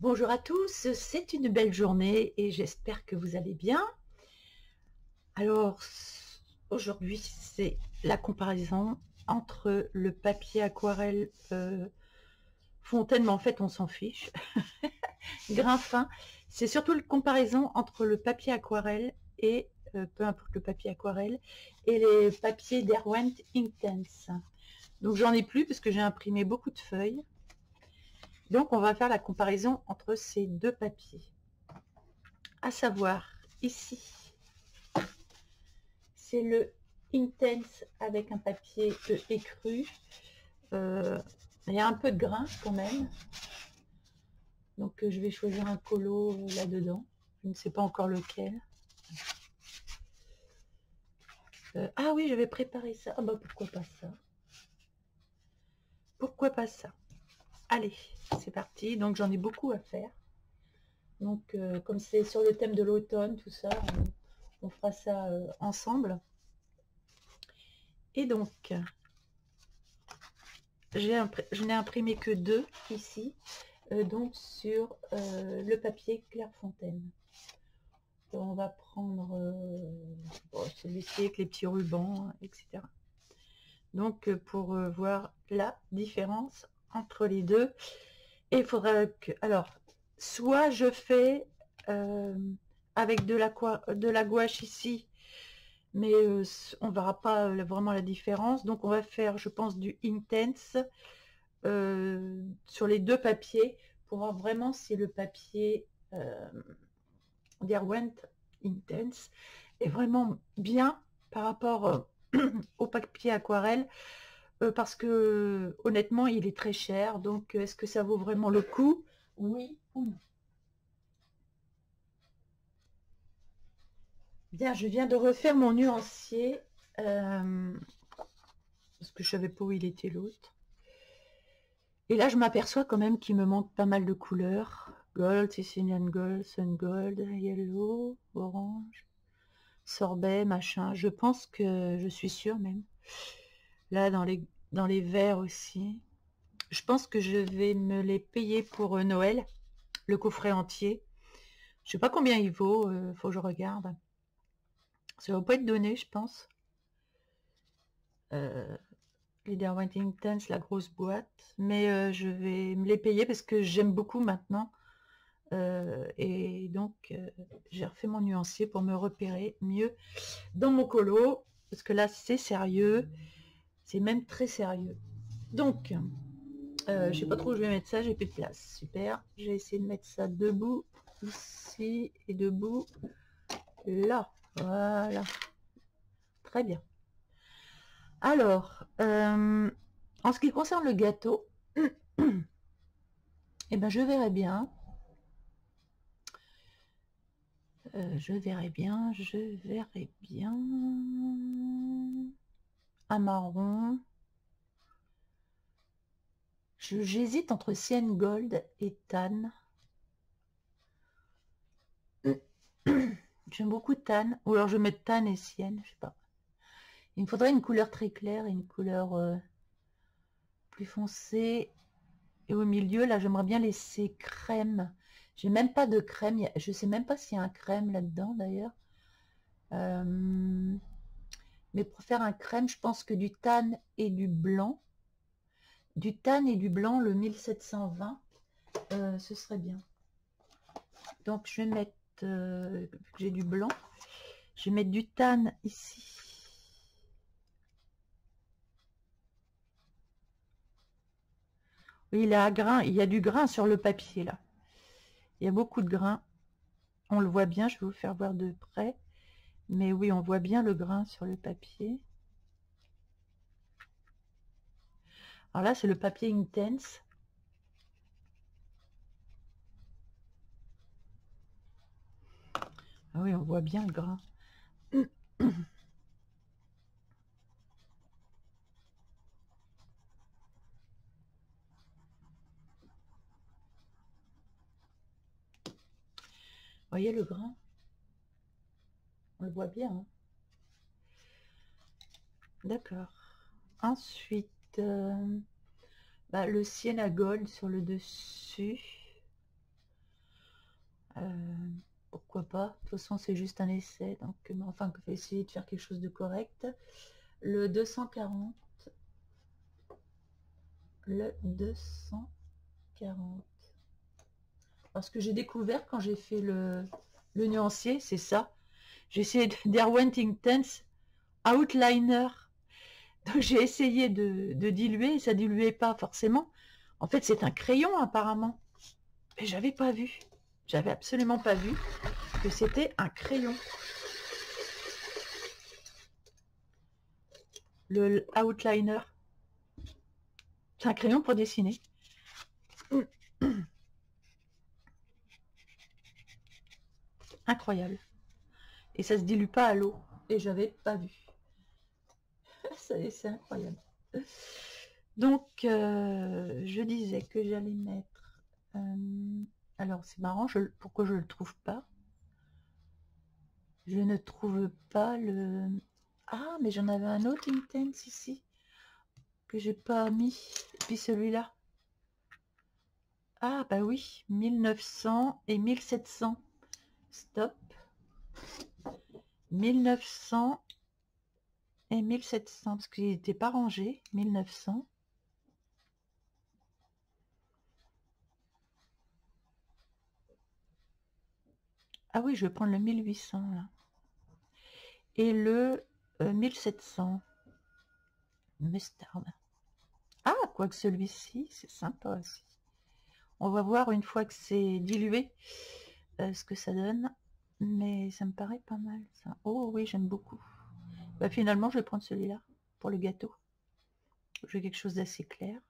Bonjour à tous, c'est une belle journée et j'espère que vous allez bien. Alors, aujourd'hui, c'est la comparaison entre le papier aquarelle fontaine, mais en fait, on s'en fiche, grain fin. C'est surtout la comparaison entre le papier aquarelle et, peu importe le papier aquarelle, et les papiers Derwent Intense. Donc, j'en ai plus parce que j'ai imprimé beaucoup de feuilles. Donc, on va faire la comparaison entre ces deux papiers. À savoir, ici, c'est le Intense avec un papier écru. Il y a un peu de grain quand même. Donc, je vais choisir un colo là-dedans. Je ne sais pas encore lequel. Ah oui, j'avais préparé ça. Ah bah, pourquoi pas ça? Pourquoi pas ça? Allez, c'est parti. Donc, j'en ai beaucoup à faire. Donc, comme c'est sur le thème de l'automne, tout ça, on fera ça ensemble. Et donc, je n'ai imprimé que deux ici, donc sur le papier Clairefontaine. On va prendre celui-ci avec les petits rubans, etc. Donc, pour voir la différence entre les deux, et il faudra que... Alors, soit je fais avec de la gouache ici, mais on ne verra pas vraiment la différence. Donc, on va faire, je pense, du Intense sur les deux papiers pour voir vraiment si le papier Derwent Intense est vraiment bien par rapport au papier aquarelle, parce que honnêtement, il est très cher. Donc, est-ce que ça vaut vraiment le coup? Oui ou non? Bien, je viens de refaire mon nuancier, parce que je savais pas où il était l'autre. Et là, je m'aperçois quand même qu'il me manque pas mal de couleurs. Gold, Sicilian Gold, Sun Gold, Yellow, Orange, Sorbet, machin. Je pense que, je suis sûre même. Là, dans les verts aussi. Je pense que je vais me les payer pour Noël, le coffret entier. Je sais pas combien il vaut, faut que je regarde. Ça va pas être donné, je pense. Les Derwent Intense, la grosse boîte. Mais je vais me les payer parce que j'aime beaucoup maintenant. Et donc, j'ai refait mon nuancier pour me repérer mieux dans mon colo. Parce que là, c'est sérieux. C'est même très sérieux. Donc, je sais pas trop où je vais mettre ça, j'ai plus de place. Super. J'ai essayé de mettre ça debout, ici, et debout, là. Voilà. Très bien. Alors, en ce qui concerne le gâteau, eh ben, je verrai bien. Je verrai bien. Un marron. J'hésite entre Sienne Gold et Tan. J'aime beaucoup Tan. Ou alors je vais mettre Tan et Sienne, je sais pas. Il me faudrait une couleur très claire et une couleur plus foncée. Et au milieu, là, j'aimerais bien laisser crème. J'ai même pas de crème. Je sais même pas s'il y a un crème là-dedans, d'ailleurs. Mais pour faire un crème, je pense que du tan et du blanc. Du tan et du blanc, le 1720, ce serait bien. Donc, je vais mettre, vu que j'ai du blanc, je vais mettre du tan ici. Oui, il a grain, il y a du grain sur le papier, là. Il y a beaucoup de grain. On le voit bien, je vais vous faire voir de près. Mais oui, on voit bien le grain sur le papier. Alors là, c'est le papier Intense. Ah oui, on voit bien le grain. Voyez le grain? On le voit bien. Hein. D'accord. Ensuite, le Sienna Gold sur le dessus. Pourquoi pas? De toute façon, c'est juste un essai, donc enfin, il faut essayer de faire quelque chose de correct. Le 240. Le 240. Parce que j'ai découvert quand j'ai fait le nuancier, c'est ça. J'ai essayé de Derwent Intense Outliner. Donc j'ai essayé de diluer, et ça diluait pas forcément. En fait, c'est un crayon apparemment. Et j'avais pas vu. J'avais absolument pas vu que c'était un crayon. Le Outliner. C'est un crayon pour dessiner. Incroyable. Et ça se dilue pas à l'eau. Et j'avais pas vu. C'est incroyable. Donc, je disais que j'allais mettre... alors, c'est marrant, pourquoi je ne le trouve pas? Je ne trouve pas le... Ah, mais j'en avais un autre Intense ici, que j'ai pas mis. Et puis celui-là. Ah, bah oui, 1900 et 1700. Stop. 1900 et 1700, parce qu'il n'était pas rangé. 1900. Ah oui, je vais prendre le 1800, là. Et le 1700. Mustard. Ah, quoique celui-ci, c'est sympa aussi. On va voir une fois que c'est dilué ce que ça donne. Mais ça me paraît pas mal, ça. Oh oui, j'aime beaucoup. Bah, finalement, je vais prendre celui-là pour le gâteau. Je veux quelque chose d'assez clair.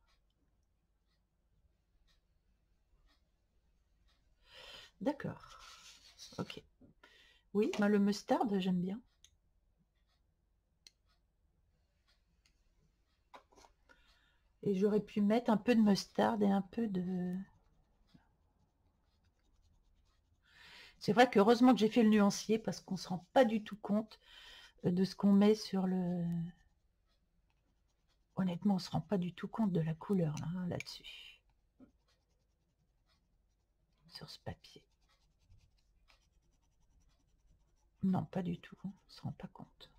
D'accord. Ok. Oui, bah, le mustard, j'aime bien. Et j'aurais pu mettre un peu de mustard et un peu de... C'est vrai qu'heureusement que j'ai fait le nuancier parce qu'on ne se rend pas du tout compte de ce qu'on met sur le... Honnêtement, on ne se rend pas du tout compte de la couleur là-dessus. Sur ce papier. Non, pas du tout. On ne se rend pas compte.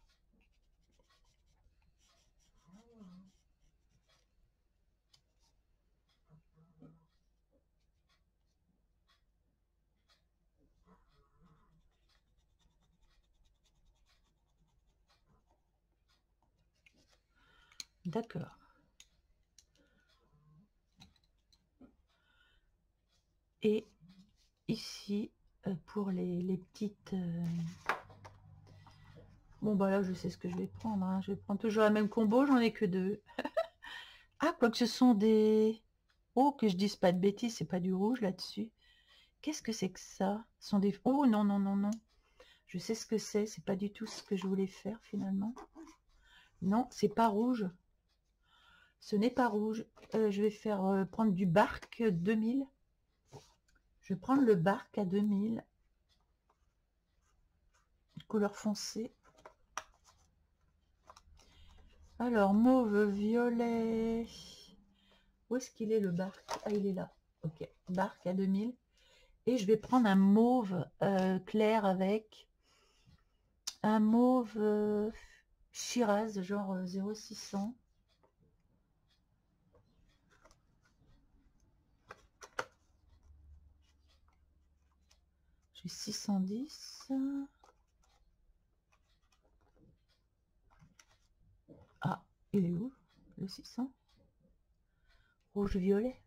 D'accord. Et ici, pour les petites... Bon, bah là, je sais ce que je vais prendre. Hein. Je vais prendre toujours la même combo, j'en ai que deux. Ah, quoique ce sont des... Oh, que je dise pas de bêtises, c'est pas du rouge là-dessus. Qu'est-ce que c'est que ça? Ce sont des... Oh, non, non, non, non. Je sais ce que c'est pas du tout ce que je voulais faire, finalement. Non, c'est pas rouge. Ce n'est pas rouge. Je vais faire prendre du bark 2000. Je vais prendre le bark à 2000. Couleur foncée. Alors, mauve, violet. Où est-ce qu'il est le bark? Ah, il est là. Ok, bark à 2000. Et je vais prendre un mauve clair avec un mauve Shiraz, genre 0600. J'ai 610. Ah, il est où le 600? Rouge-violet.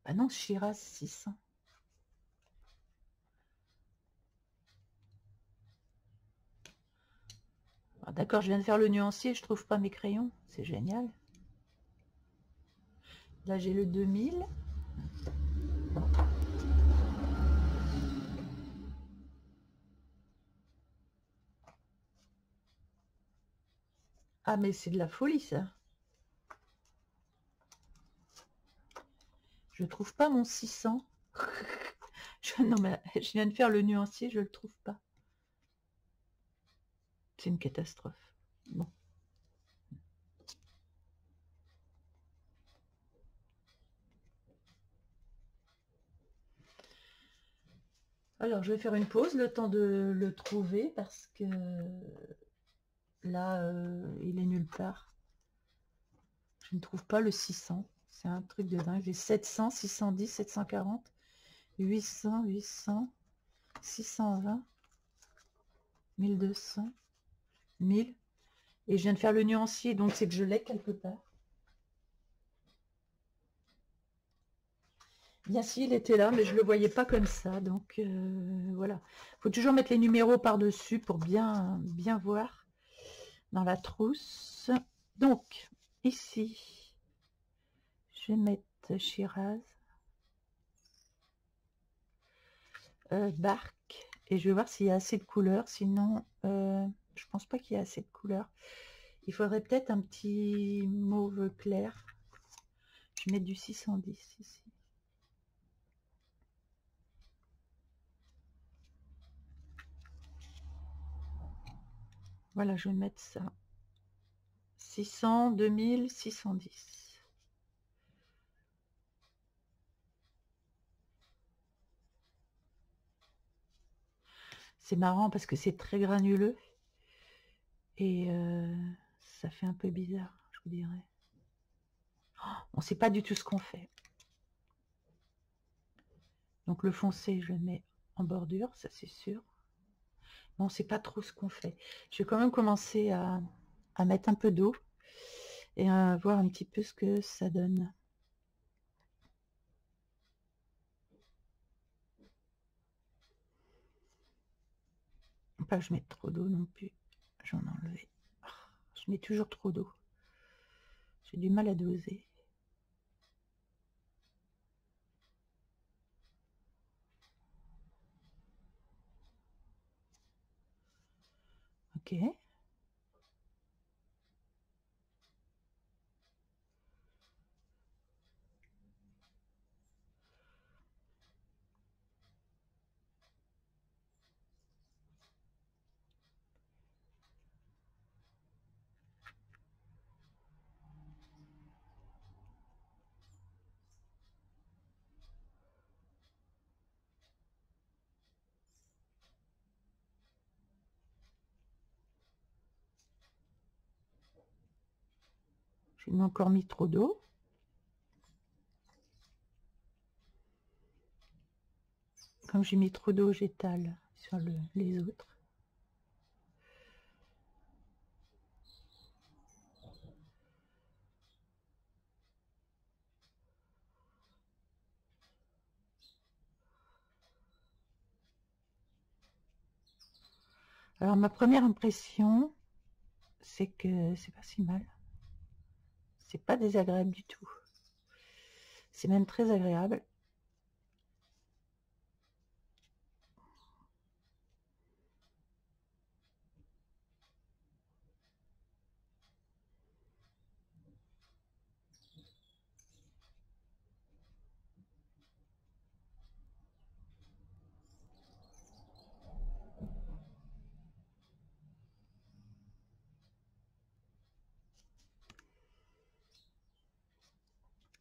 Ah non, Shiraz 600. Ah, d'accord, je viens de faire le nuancier, je trouve pas mes crayons. C'est génial. Là, j'ai le 2000. Ah, mais c'est de la folie, ça. Je trouve pas mon 600. Non, mais je viens de faire le nuancier, je le trouve pas. C'est une catastrophe. Bon. Alors, je vais faire une pause, le temps de le trouver, parce que là, il est nulle part. Je ne trouve pas le 600. C'est un truc de dingue. J'ai 700, 610, 740, 800, 800, 620, 1200, 1000. Et je viens de faire le nuancier, donc c'est que je l'ai quelque part. Bien si, il était là, mais je ne le voyais pas comme ça. Donc voilà. Il faut toujours mettre les numéros par-dessus pour bien voir dans la trousse. Donc, ici, je vais mettre Shiraz, Bark, et je vais voir s'il y a assez de couleurs. Sinon, je pense pas qu'il y a assez de couleurs. Il faudrait peut-être un petit mauve clair. Je vais mettre du 610 ici. Voilà, je vais mettre ça. 600, 2000, 610. C'est marrant parce que c'est très granuleux. Et ça fait un peu bizarre, je vous dirais. On ne sait pas du tout ce qu'on fait. Donc le foncé, je le mets en bordure, ça c'est sûr. Mais on ne sait pas trop ce qu'on fait. Je vais quand même commencer à mettre un peu d'eau et à voir un petit peu ce que ça donne. Pas que je mette trop d'eau non plus. J'en ai enlevé. Je mets toujours trop d'eau. J'ai du mal à doser. Ok. J'ai encore mis trop d'eau. Comme j'ai mis trop d'eau, j'étale sur les autres. Alors ma première impression, c'est que c'est pas si mal. C'est pas désagréable du tout. C'est même très agréable.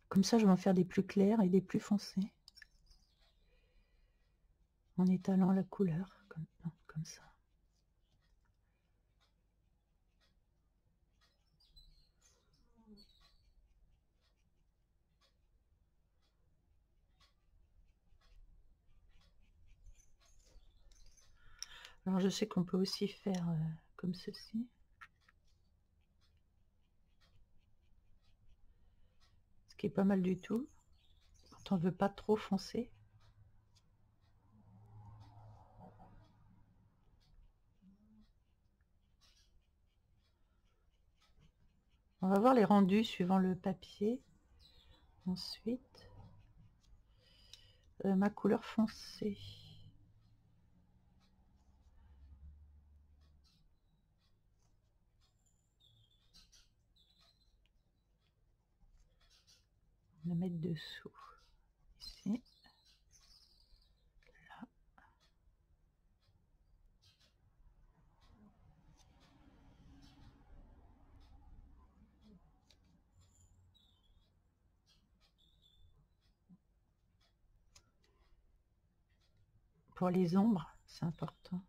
Comme ça, je vais en faire des plus clairs et des plus foncés. En étalant la couleur, comme ça. Alors, je sais qu'on peut aussi faire comme ceci. Ce qui est pas mal du tout, quand on ne veut pas trop foncer. On va voir les rendus suivant le papier. Ensuite, ma couleur foncée. On va la mettre dessous. Ici. Là. pour les ombres, c'est important.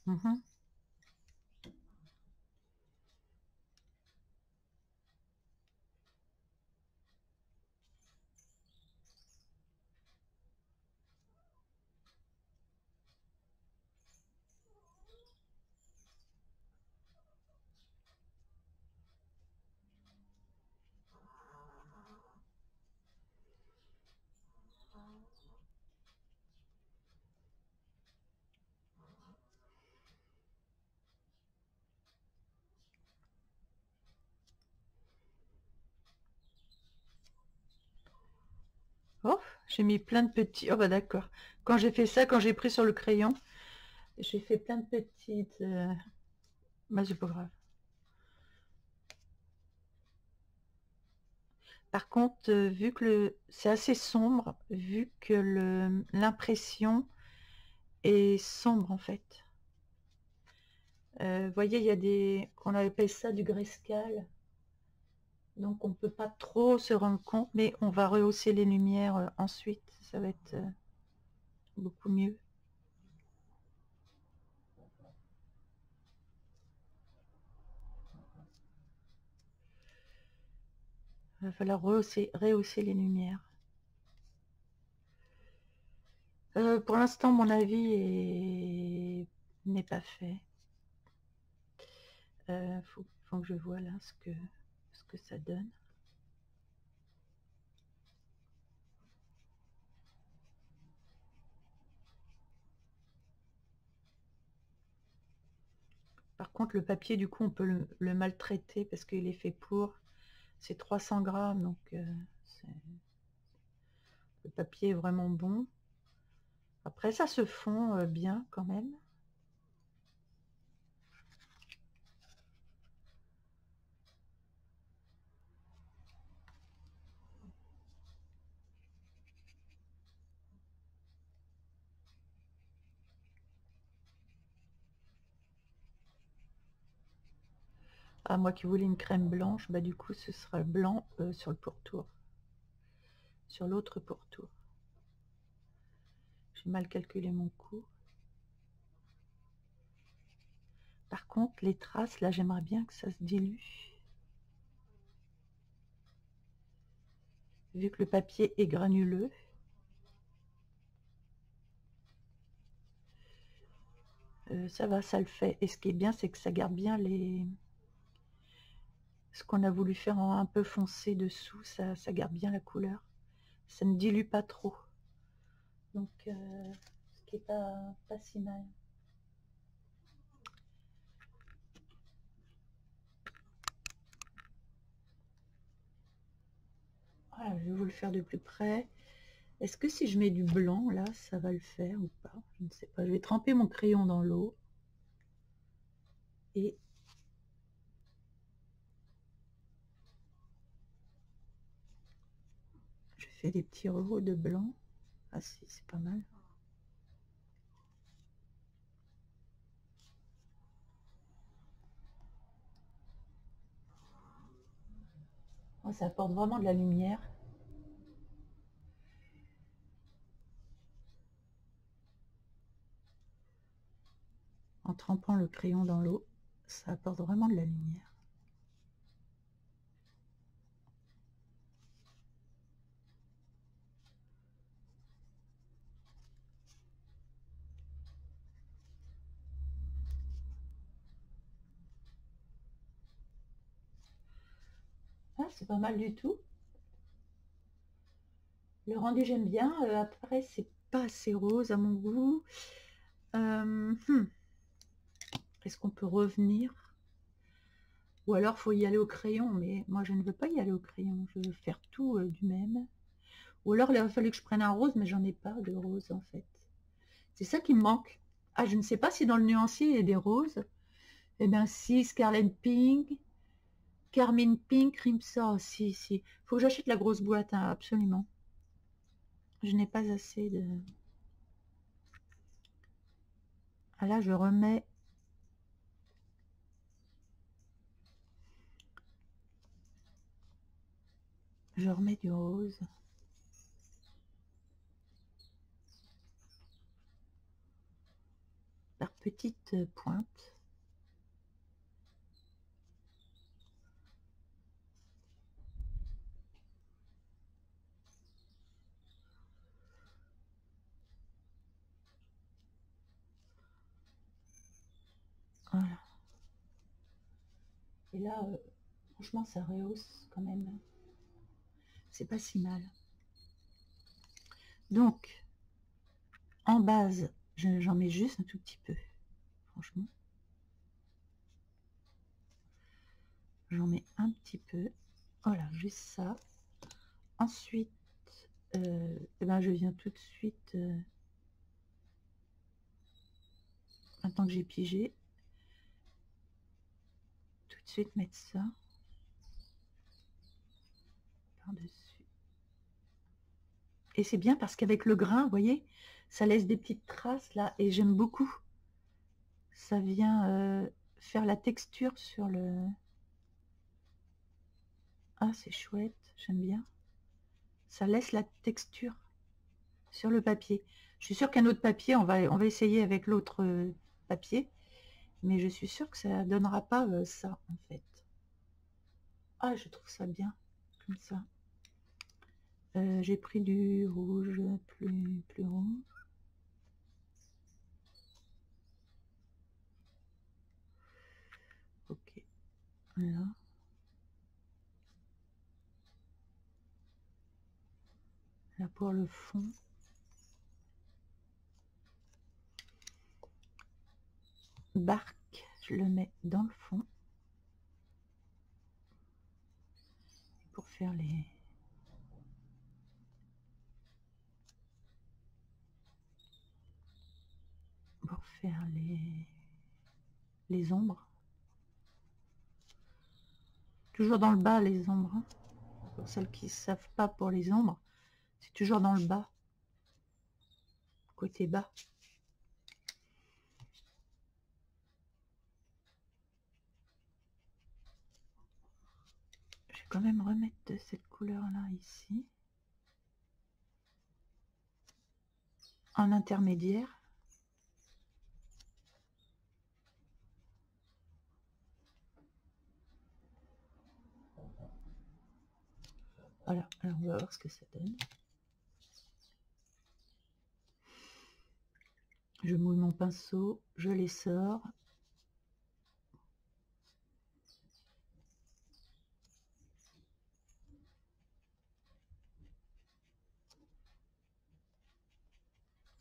Mhm. Oh, j'ai mis plein de petits... Oh bah d'accord. Quand j'ai fait ça, quand j'ai pris sur le crayon, j'ai fait plein de petites... Bah c'est pas grave. Par contre, vu que c'est assez sombre, vu que l'impression est sombre en fait. Vous voyez, il y a des... On appelle ça du grayscale. Donc on ne peut pas trop se rendre compte, mais on va rehausser les lumières ensuite. Ça va être beaucoup mieux. Il va falloir rehausser les lumières. Pour l'instant, mon avis n'est pas fait. Faut que je vois là ce que ça donne. Par contre, le papier, du coup, on peut le maltraiter parce qu'il est fait pour. C'est 300 grammes, donc le papier est vraiment bon. Après, ça se fond bien quand même. Ah, moi qui voulais une crème blanche, bah du coup, ce sera blanc sur le pourtour. Sur l'autre pourtour. J'ai mal calculé mon coup. Par contre, les traces, là, j'aimerais bien que ça se dilue. Vu que le papier est granuleux. Ça va, ça le fait. Et ce qui est bien, c'est que ça garde bien ce qu'on a voulu faire en un peu foncé dessous, ça garde bien la couleur. Ça ne dilue pas trop. Donc, ce qui est pas si mal. Voilà, je vais vous le faire de plus près. Est-ce que si je mets du blanc, là, ça va le faire ou pas? Je ne sais pas. Je vais tremper mon crayon dans l'eau. Et je fais des petits revers de blanc. Ah si, c'est pas mal. Oh, ça apporte vraiment de la lumière. En trempant le crayon dans l'eau, ça apporte vraiment de la lumière. Ah, c'est pas mal du tout. Le rendu, j'aime bien. Après, c'est pas assez rose à mon goût. Est-ce qu'on peut revenir? Ou alors faut y aller au crayon, mais moi je ne veux pas y aller au crayon, je veux faire tout du même. Ou alors il fallait que je prenne un rose, mais j'en ai pas de rose en fait. C'est ça qui me manque. Ah, je ne sais pas si dans le nuancier il y a des roses. Eh bien si, Scarlet Pink, Carmine Pink, Crimson, si, si. Faut que j'achète la grosse boîte, hein, absolument. Je n'ai pas assez de... Ah là, je remets... Je remets du rose. Par petites pointes. Voilà. Et là, franchement, ça rehausse quand même. C'est pas si mal. Donc, en base, j'en mets juste un tout petit peu. Franchement. J'en mets un petit peu. Voilà, juste ça. Ensuite, eh ben, je viens tout de suite, maintenant que j'ai pigé, tout de suite mettre ça par-dessus. Et c'est bien parce qu'avec le grain, vous voyez, ça laisse des petites traces là, et j'aime beaucoup. Ça vient faire la texture sur le... Ah, c'est chouette, j'aime bien. Ça laisse la texture sur le papier. Je suis sûre qu'un autre papier, on va essayer avec l'autre papier, mais je suis sûre que ça donnera pas ça en fait. Ah, je trouve ça bien comme ça. J'ai pris du rouge plus rouge. Ok, là. Là pour le fond. Bark, je le mets dans le fond. Pour faire les... Pour faire les ombres. Toujours dans le bas les ombres. Hein. Pour celles qui ne savent pas pour les ombres, c'est toujours dans le bas. Côté bas. Je vais quand même remettre de cette couleur-là ici. En intermédiaire. Voilà, alors on va voir ce que ça donne. Je mouille mon pinceau, je les sors.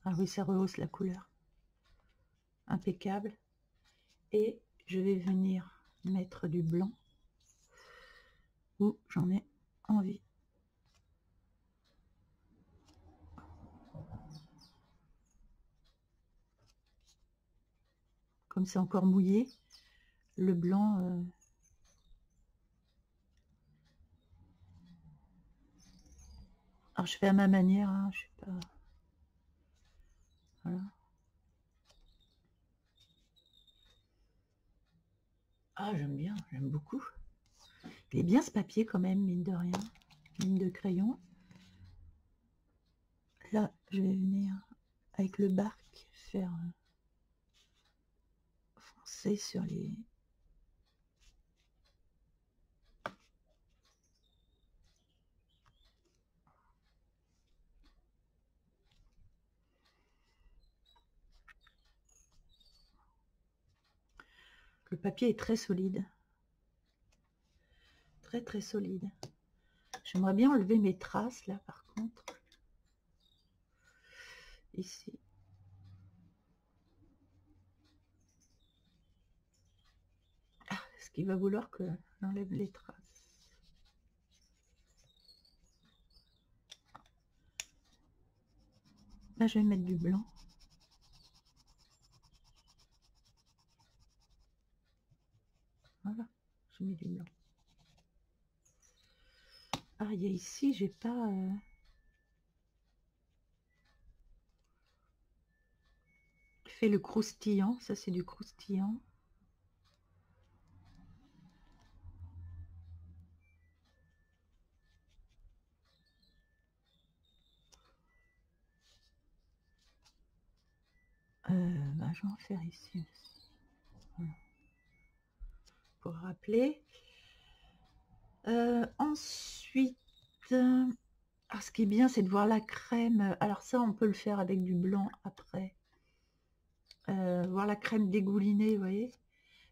Ah oui, ça rehausse la couleur. Impeccable. Et je vais venir mettre du blanc où j'en ai envie. Comme c'est encore mouillé, le blanc... Alors je fais à ma manière, hein, je sais pas... Voilà. Ah, j'aime bien, j'aime beaucoup. Il est bien ce papier quand même, mine de rien. Mine de crayon. Là, je vais venir avec le bark faire foncer sur les... Le papier est très solide. Très très solide. J'aimerais bien enlever mes traces là par contre. ici. Ah, est-ce qu'il va vouloir que j'enlève les traces? Là, je vais mettre du blanc. Voilà, j'ai mis du blanc. Ah, il y a ici, j'ai pas... fait le croustillant, ça c'est du croustillant. Ben, je vais en faire ici aussi. Voilà. Pour rappeler. Ensuite, alors ce qui est bien, c'est de voir la crème. Alors ça, on peut le faire avec du blanc après. Voir la crème dégoulinée, vous voyez.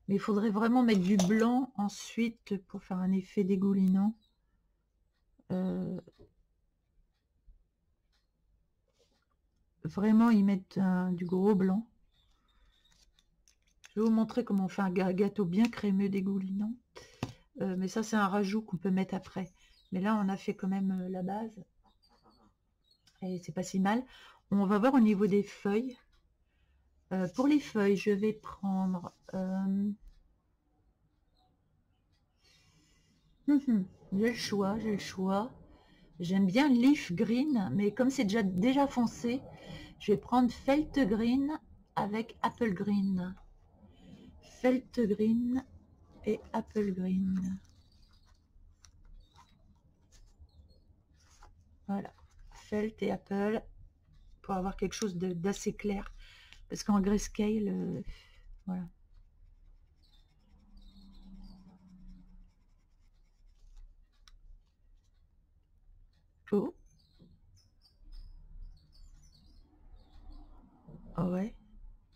Mais il faudrait vraiment mettre du blanc ensuite pour faire un effet dégoulinant. Vraiment, ils mettent du gros blanc. Je vais vous montrer comment on fait un gâteau bien crémeux dégoulinant. Mais ça, c'est un rajout qu'on peut mettre après. Mais là, on a fait quand même la base. Et c'est pas si mal. On va voir au niveau des feuilles. Pour les feuilles, je vais prendre... j'ai le choix, j'ai le choix. J'aime bien Leaf Green, mais comme c'est déjà foncé, je vais prendre Felt Green avec Apple Green. Felt Green et Apple Green. Voilà, Felt et Apple, pour avoir quelque chose d'assez clair. Parce qu'en grayscale, voilà. Oh. Oh ouais.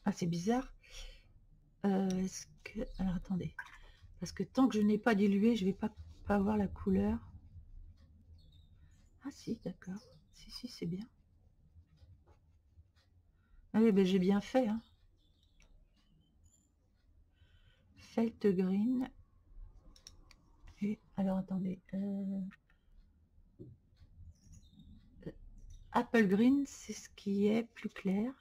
Ah, c'est bizarre. Est-ce que... Alors, attendez. Parce que tant que je n'ai pas dilué, je vais pas avoir la couleur. Ah si, d'accord. Si, c'est bien. Ah oui, ben, j'ai bien fait. Hein. Felt Green. Et alors, attendez. Apple Green, c'est ce qui est plus clair.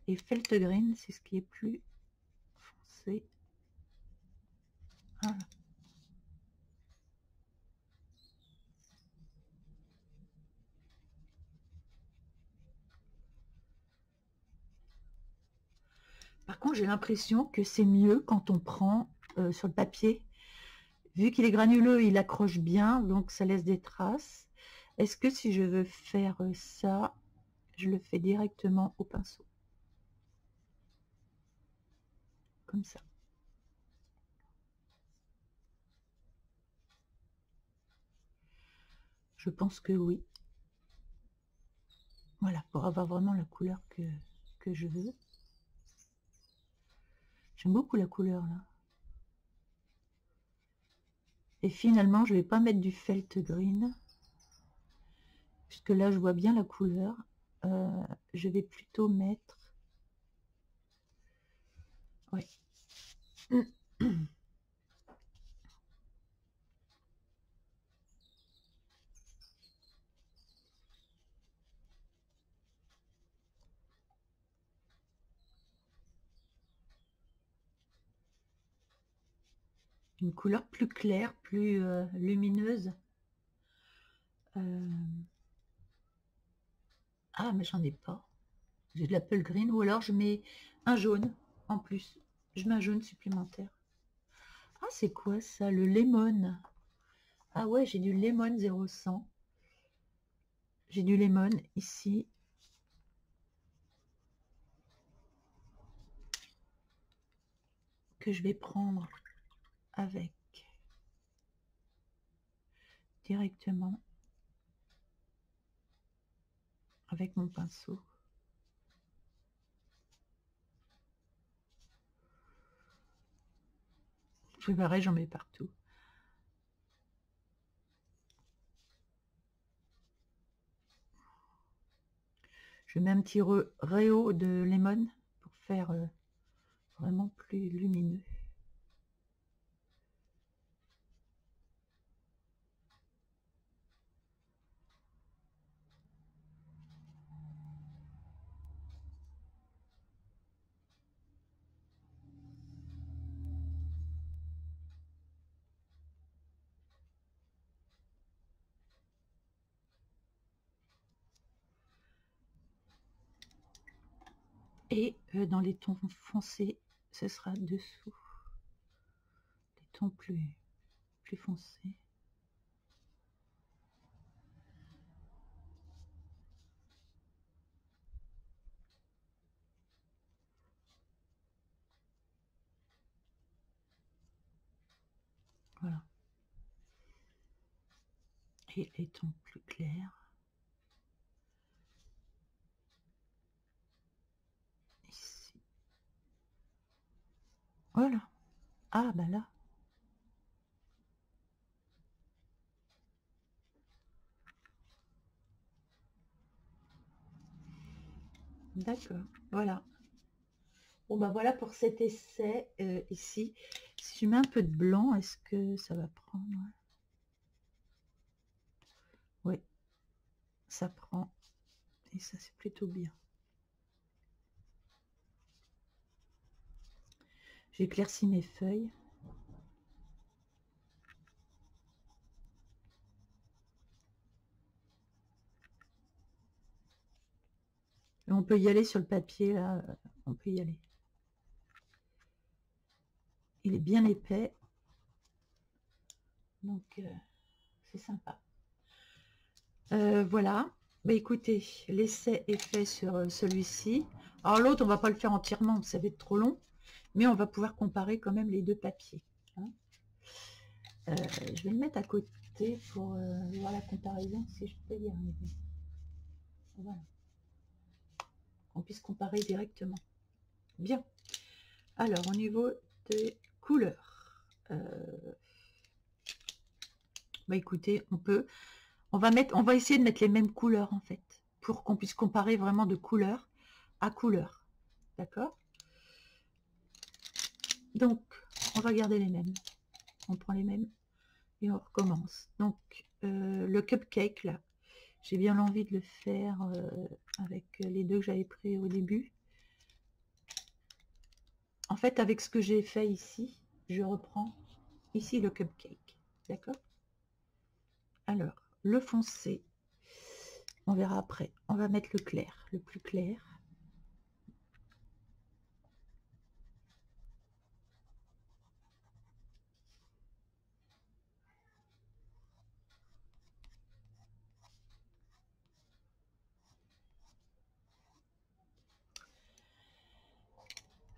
Et Felt Green, c'est ce qui est plus foncé. Voilà. Par contre, j'ai l'impression que c'est mieux quand on prend sur le papier. Vu qu'il est granuleux, il accroche bien, donc ça laisse des traces. Est-ce que si je veux faire ça, je le fais directement au pinceau? Comme ça. Je pense que oui. Voilà, pour avoir vraiment la couleur que je veux. J'aime beaucoup la couleur là. Et finalement, je vais pas mettre du Felt Green. Puisque là, je vois bien la couleur. Je vais plutôt mettre... Ouais. Une couleur plus claire, plus lumineuse. Ah, mais j'en ai pas. J'ai de l'Apple Green ou alors je mets un jaune en plus. Je mets un jaune supplémentaire. Ah, c'est quoi ça? Le lemon. Ah ouais, j'ai du lemon 0,100. J'ai du lemon ici. Que je vais prendre avec directement avec mon pinceau. Je pareil, j'en mets partout. Je mets un petit réo de lemon pour faire vraiment plus lumineux. Et dans les tons foncés, ce sera dessous. Les tons plus foncés. Voilà. Et les tons plus clairs. Ici. Voilà. Ah, bah là. D'accord. Voilà. Bon, bah voilà pour cet essai ici. Si je mets un peu de blanc, est-ce que ça va prendre? Oui, ça prend. Et ça, c'est plutôt bien. J'éclaircis mes feuilles. Et on peut y aller sur le papier, là. On peut y aller. Il est bien épais. Donc, c'est sympa. Voilà. Bah, écoutez, l'essai est fait sur celui-ci. Alors l'autre, on va pas le faire entièrement, ça va être trop long. Mais on va pouvoir comparer quand même les deux papiers. Hein. Je vais le mettre à côté pour voir la comparaison, si je peux y arriver. Voilà. On puisse comparer directement. Bien. Alors, au niveau des couleurs. Bah écoutez, on va essayer de mettre les mêmes couleurs en fait, pour qu'on puisse comparer vraiment de couleur à couleur. D'accord? Donc, on va garder les mêmes. On prend les mêmes et on recommence. Donc, le cupcake, là, j'ai bien l'envie de le faire avec les deux que j'avais pris au début. En fait, avec ce que j'ai fait ici, je reprends ici le cupcake. D'accord? Alors, le foncé, on verra après. On va mettre le clair, le plus clair.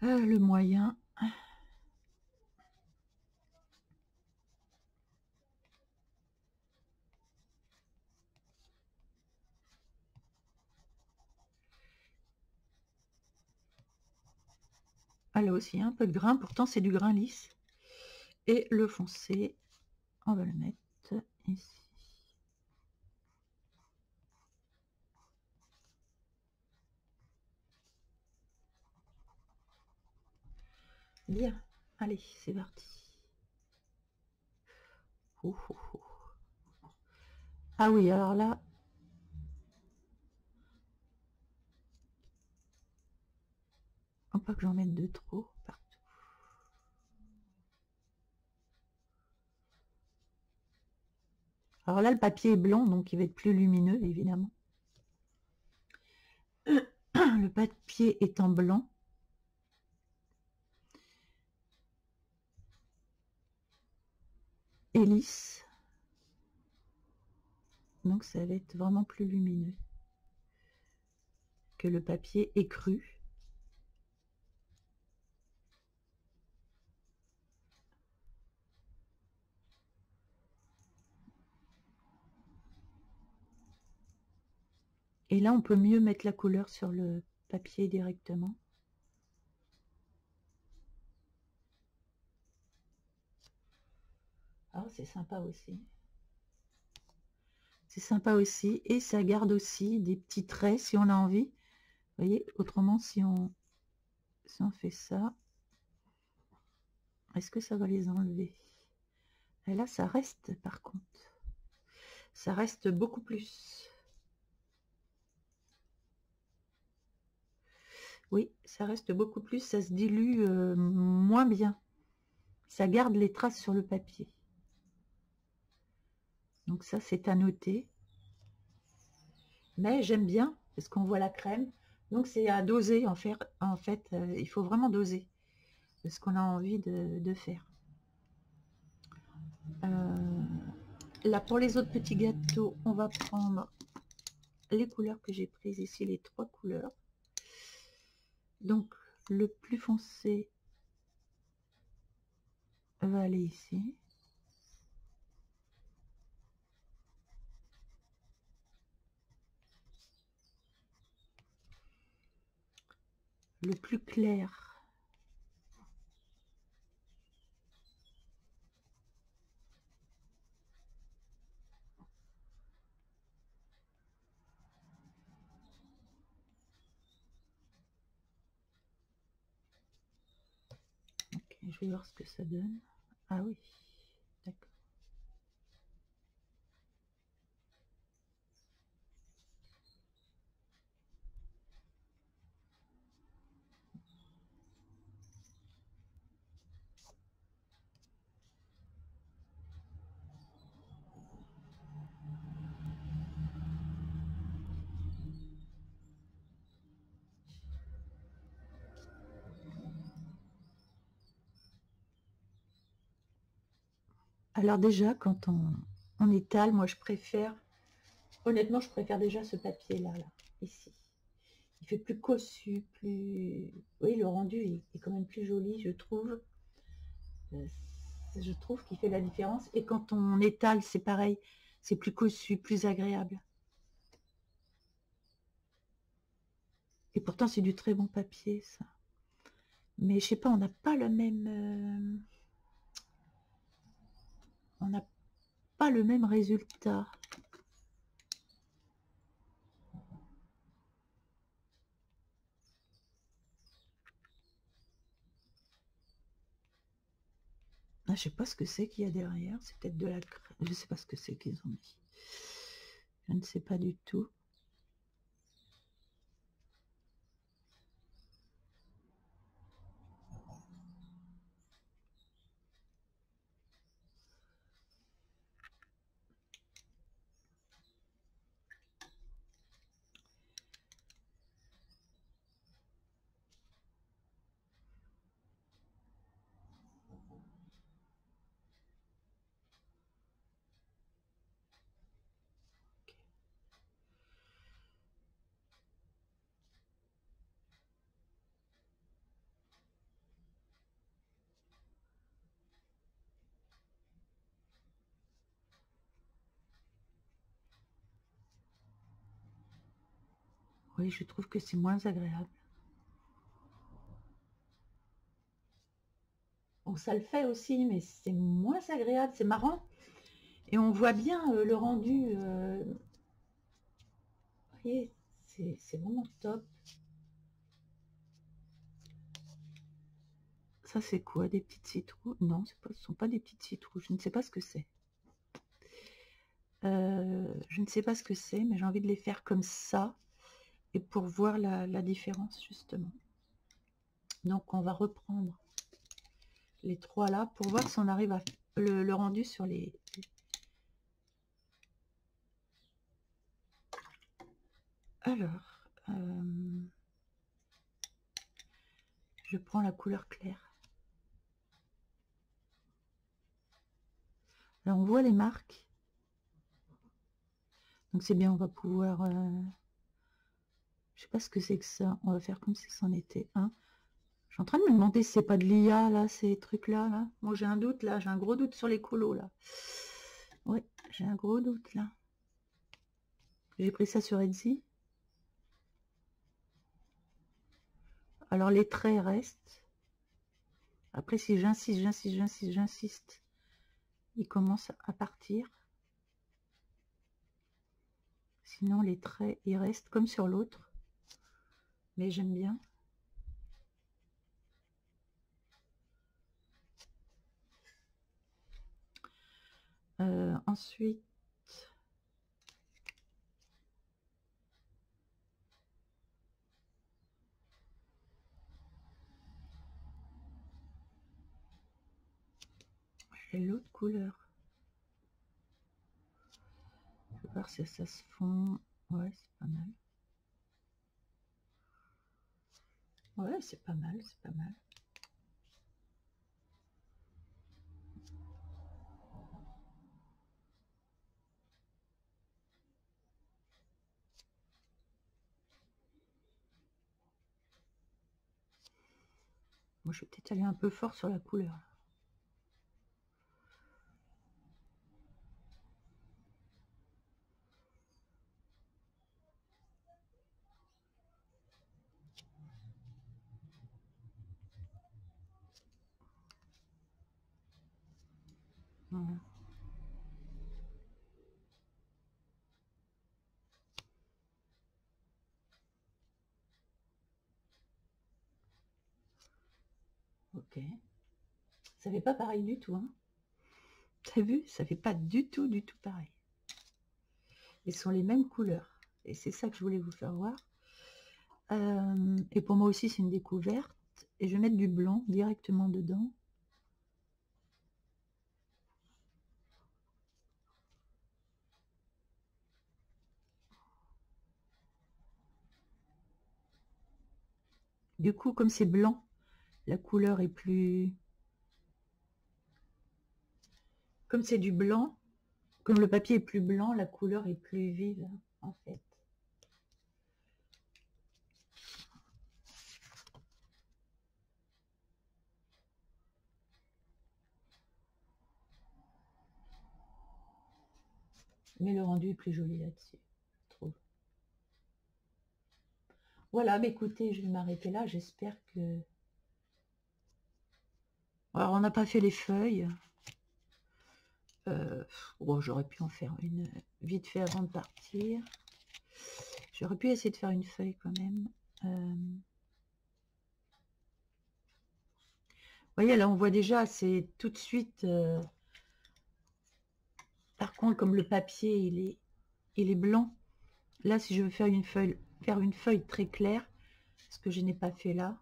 Le moyen. Ah, là aussi, un peu de grain, pourtant c'est du grain lisse. Et le foncé, on va le mettre ici. Bien, allez, c'est parti. Oh, oh, oh. Ah oui, alors là, faut pas que j'en mette de trop partout. Alors là, le papier est blanc, donc il va être plus lumineux, évidemment. Le papier étant blanc. Et lisse. Donc ça va être vraiment plus lumineux que le papier écru. Et là, on peut mieux mettre la couleur sur le papier directement. Ah, c'est sympa aussi. C'est sympa aussi. Et ça garde aussi des petits traits, si on a envie, voyez, autrement, si on fait ça, est-ce que ça va les enlever? Et là, ça reste, par contre. Ça reste beaucoup plus. Oui, ça reste beaucoup plus, ça se dilue moins bien. Ça garde les traces sur le papier. Donc ça, c'est à noter. Mais j'aime bien, parce qu'on voit la crème. Donc c'est à doser, en fait, il faut vraiment doser ce qu'on a envie de faire. Là, pour les autres petits gâteaux, on va prendre les couleurs que j'ai prises ici, les 3 couleurs. Donc, le plus foncé va aller ici. Le plus clair ok, je vais voir ce que ça donne. Ah oui, d'accord. Alors déjà, quand on étale, moi je préfère, honnêtement, je préfère déjà ce papier-là, là, ici. Il fait plus cossu, plus... Oui, le rendu est quand même plus joli, je trouve. Je trouve qu'il fait la différence. Et quand on étale, c'est pareil, c'est plus cossu, plus agréable. Et pourtant, c'est du très bon papier, ça. Mais je sais pas, on n'a pas le même... on n'a pas le même résultat. Ah, je sais pas ce que c'est qu'il y a derrière. C'est peut-être de la crème. Je sais pas ce que c'est qu'ils ont mis. Je ne sais pas du tout. Oui, je trouve que c'est moins agréable. Bon, ça le fait aussi, mais c'est moins agréable, c'est marrant. Et on voit bien le rendu. Vous voyez, c'est vraiment top. Ça, c'est quoi? Des petites citrouilles? Non, ce ne sont pas des petites citrouilles. Je ne sais pas ce que c'est. Je ne sais pas ce que c'est, mais j'ai envie de les faire comme ça. Et pour voir la différence, justement. Donc, on va reprendre les 3 là pour voir si on arrive à le rendu sur les... Alors, je prends la couleur claire. Là, on voit les marques. Donc, c'est bien, on va pouvoir... je sais pas ce que c'est que ça. On va faire comme si c'en était un. Je suis en train de me demander si c'est pas de l'IA, là, ces trucs-là. Là. Moi, j'ai un doute, là. J'ai un gros doute sur les colos, là. Oui, j'ai un gros doute, là. J'ai pris ça sur Etsy. Alors, les traits restent. Après, si j'insiste, ils commencent à partir. Sinon, les traits, ils restent comme sur l'autre. mais j'aime bien. Ensuite, j'ai l'autre couleur. Je vais voir si ça se fond. Ouais, c'est pas mal. Ouais, c'est pas mal, c'est pas mal. Moi, je vais peut-être aller un peu fort sur la couleur. Voilà. Ok. Ça fait pas pareil du tout, hein. T'as vu? Ça fait pas du tout pareil. Ils sont les mêmes couleurs. Et c'est ça que je voulais vous faire voir. Et pour moi aussi, c'est une découverte. Et je vais mettre du blanc directement dedans. Du coup, comme c'est blanc, la couleur est plus... Comme c'est du blanc, comme le papier est plus blanc, la couleur est plus vive, en fait. Mais le rendu est plus joli là-dessus, je trouve. Voilà, mais écoutez, je vais m'arrêter là. J'espère que... Alors, on n'a pas fait les feuilles. Bon, j'aurais pu en faire une vite fait avant de partir. J'aurais pu essayer de faire une feuille quand même. Vous voyez, là, on voit déjà, c'est tout de suite... Par contre, comme le papier, il est blanc. Là, si je veux faire une feuille très claire, ce que je n'ai pas fait là,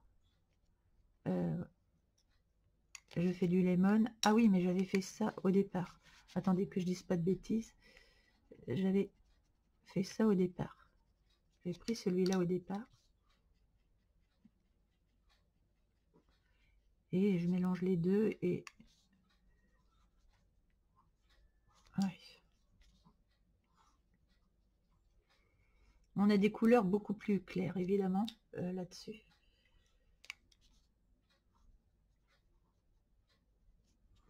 je fais du lemon. Ah oui, mais j'avais fait ça au départ. Attendez que je dise pas de bêtises. J'avais fait ça au départ. J'ai pris celui-là au départ. Et je mélange les deux et... Ouais. On a des couleurs beaucoup plus claires, évidemment, là-dessus.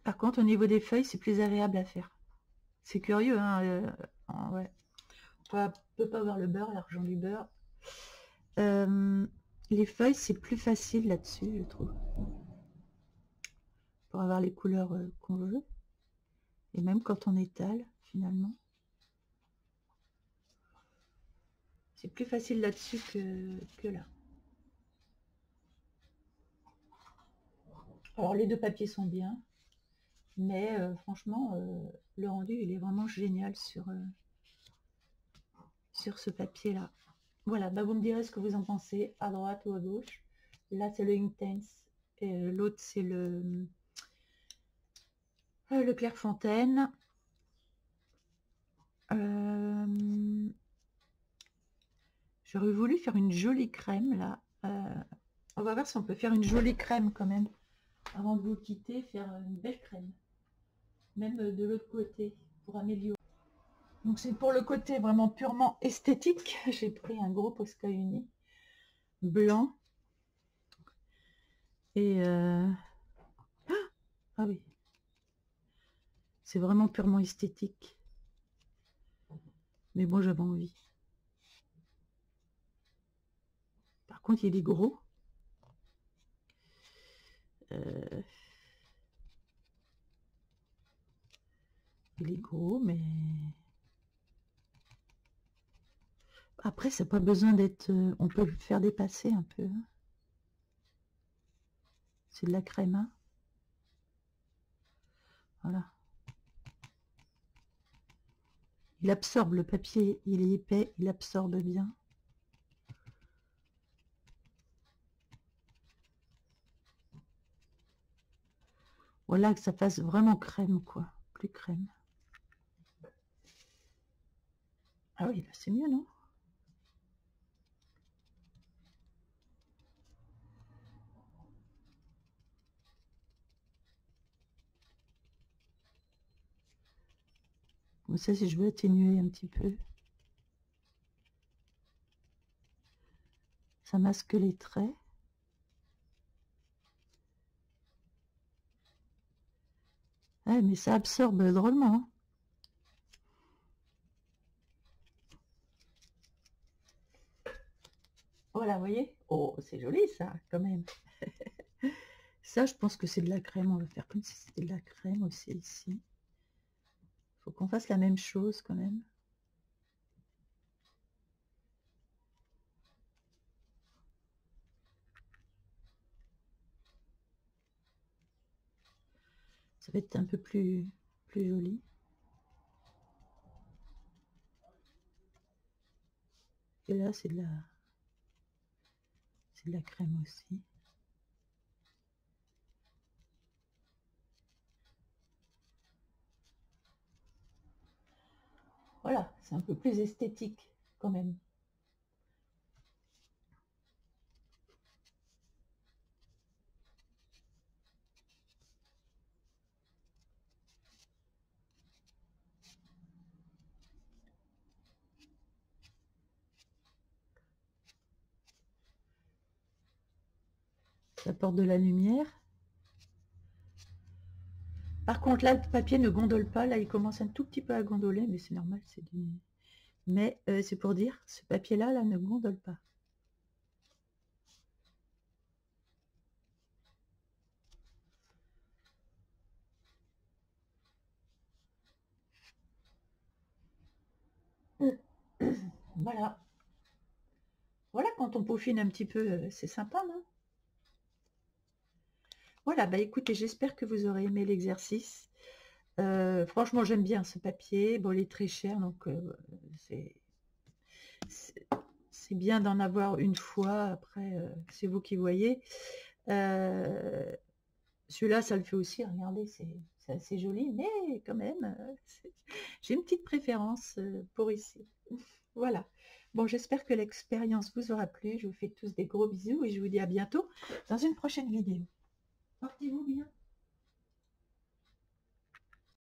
Par contre, au niveau des feuilles, c'est plus agréable à faire. C'est curieux, hein, ouais. On peut pas voir le beurre, l'argent du beurre. Les feuilles, c'est plus facile là-dessus, je trouve. Pour avoir les couleurs qu'on veut. Et même quand on étale, finalement. C'est plus facile là-dessus que là. Alors, les deux papiers sont bien. Mais franchement, le rendu, il est vraiment génial sur ce papier-là. Voilà, bah vous me direz ce que vous en pensez, à droite ou à gauche. Là, c'est le Intense, et l'autre, c'est le Clairefontaine. J'aurais voulu faire une jolie crème, là. On va voir si on peut faire une jolie crème, quand même. Avant de vous quitter, faire une belle crème. Même de l'autre côté, pour améliorer. Donc, c'est pour le côté vraiment purement esthétique. J'ai pris un gros Posca Uni blanc. Et ah oui, c'est vraiment purement esthétique. Mais bon, j'avais envie. Par contre, il est gros. Il est gros, mais... Après, ça n'a pas besoin d'être... on peut le faire dépasser un peu. Hein. C'est de la crème. Hein. Voilà. Il absorbe, le papier, il est épais, il absorbe bien. Voilà, que ça fasse vraiment crème, quoi. Plus crème. Ah oui, bah c'est mieux, non? Comme ça, si je veux atténuer un petit peu. Ça masque les traits. Ouais, mais ça absorbe drôlement. Hein. Voilà, vous voyez? Oh, c'est joli ça, quand même. Ça, je pense que c'est de la crème. On va faire comme si c'était de la crème aussi ici. Faut qu'on fasse la même chose quand même. Ça va être un peu plus joli. Et là, c'est de la crème aussi. Voilà, c'est un peu plus esthétique quand même. Ça apporte de la lumière. Par contre, là, le papier ne gondole pas. Là, il commence un tout petit peu à gondoler, mais c'est normal, c'est du... Mais c'est pour dire, ce papier-là, là, ne gondole pas. Voilà. Voilà, quand on peaufine un petit peu, c'est sympa, non? Voilà, bah écoutez, j'espère que vous aurez aimé l'exercice. Franchement, j'aime bien ce papier. Bon, il est très cher, donc c'est bien d'en avoir une fois. Après, c'est vous qui voyez. Celui-là, ça le fait aussi. Regardez, c'est assez joli, mais quand même, j'ai une petite préférence pour ici. Voilà. Bon, j'espère que l'expérience vous aura plu. Je vous fais tous des gros bisous et je vous dis à bientôt dans une prochaine vidéo. Portez-vous bien.